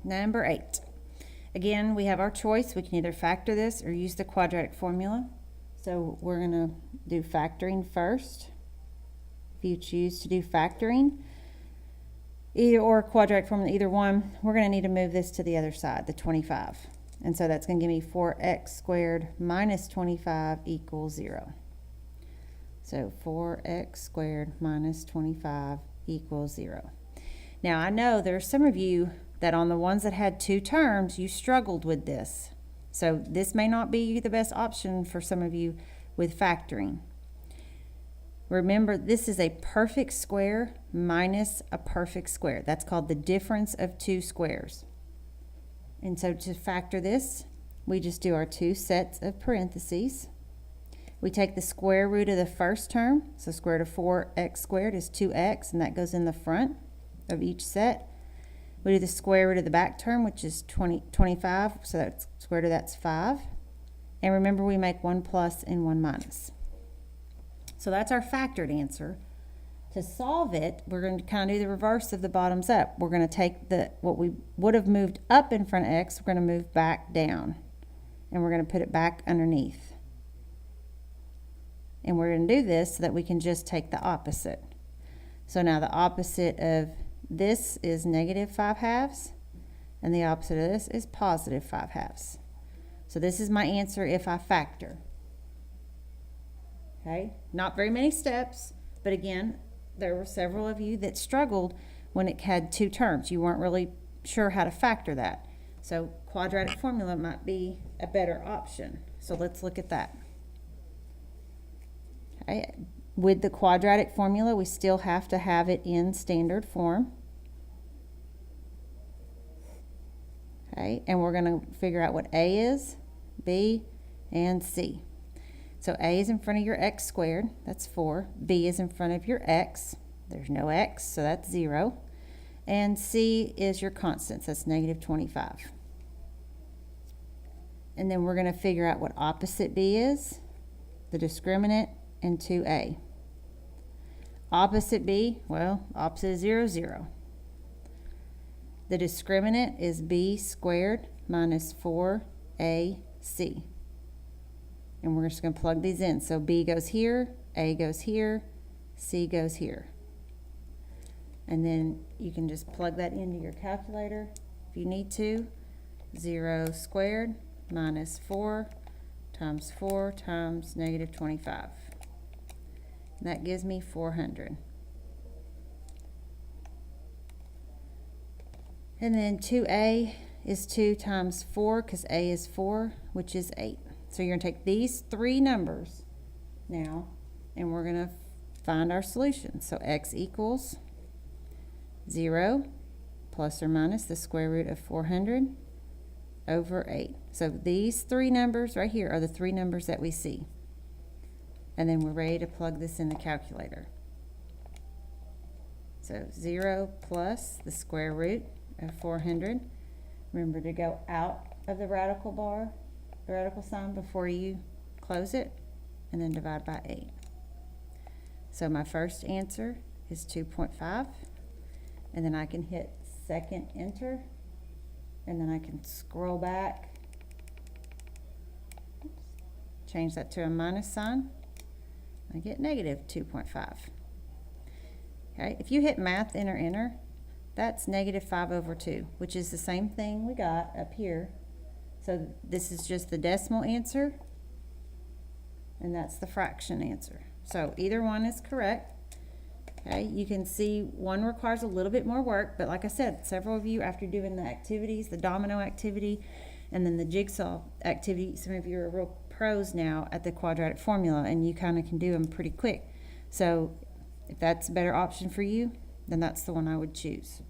Number 8. Again, we have our choice. We can either factor this or use the quadratic formula. So we're going to do factoring first. If you choose to do factoring, or quadratic formula, either one, we're going to need to move this to the other side, the 25. And so that's going to give me 4x squared minus 25 equals 0. So 4x squared minus 25 equals 0. Now I know there's some of you that on the ones that had two terms, you struggled with this. So this may not be the best option for some of you with factoring. Remember, this is a perfect square minus a perfect square. That's called the difference of two squares. And so to factor this, we just do our two sets of parentheses. We take the square root of the first term, so square root of 4x squared is 2x, and that goes in the front of each set. We do the square root of the back term, which is 25, so that's square root of that's 5. And remember, we make one plus and one minus. So that's our factored answer. To solve it, we're going to kind of do the reverse of the bottoms up. We're going to take what we would have moved up in front of x, we're going to move back down. And we're going to put it back underneath. And we're going to do this so that we can just take the opposite. So now the opposite of this is negative 5/2, and the opposite of this is positive 5/2. So this is my answer if I factor. Okay, not very many steps, but again, there were several of you that struggled when it had two terms. You weren't really sure how to factor that. So quadratic formula might be a better option. So let's look at that. Okay. With the quadratic formula, we still have to have it in standard form. Okay, and we're going to figure out what A is, B, and C. So A is in front of your x squared, that's 4. B is in front of your x, there's no x, so that's 0. And C is your constant, so that's negative 25. And then we're going to figure out what opposite B is, the discriminant, and 2A. Opposite B, well, opposite is 0, 0. The discriminant is b squared minus 4ac. And we're just going to plug these in. So b goes here, a goes here, c goes here. And then you can just plug that into your calculator if you need to. 0 squared minus 4 times negative 25. And that gives me 400. And then 2a is 2 times 4, because a is 4, which is 8. So you're going to take these three numbers now, and we're going to find our solution. So x equals 0 plus or minus the square root of 400 over 8. So these three numbers right here are the three numbers that we see. And then we're ready to plug this in the calculator. So 0 plus the square root of 400. Remember to go out of the radical bar, the radical sign, before you close it, and then divide by 8. So my first answer is 2.5, and then I can hit second enter, and then I can scroll back, change that to a minus sign, I get negative 2.5. Okay, if you hit math, enter, that's negative 5 over 2, which is the same thing we got up here. So this is just the decimal answer, and that's the fraction answer. So either one is correct. Okay, you can see one requires a little bit more work, but like I said, several of you, after doing the activities, the domino activity, and then the jigsaw activity, some of you are real pros now at the quadratic formula, and you kind of can do them pretty quick. So if that's a better option for you, then that's the one I would choose.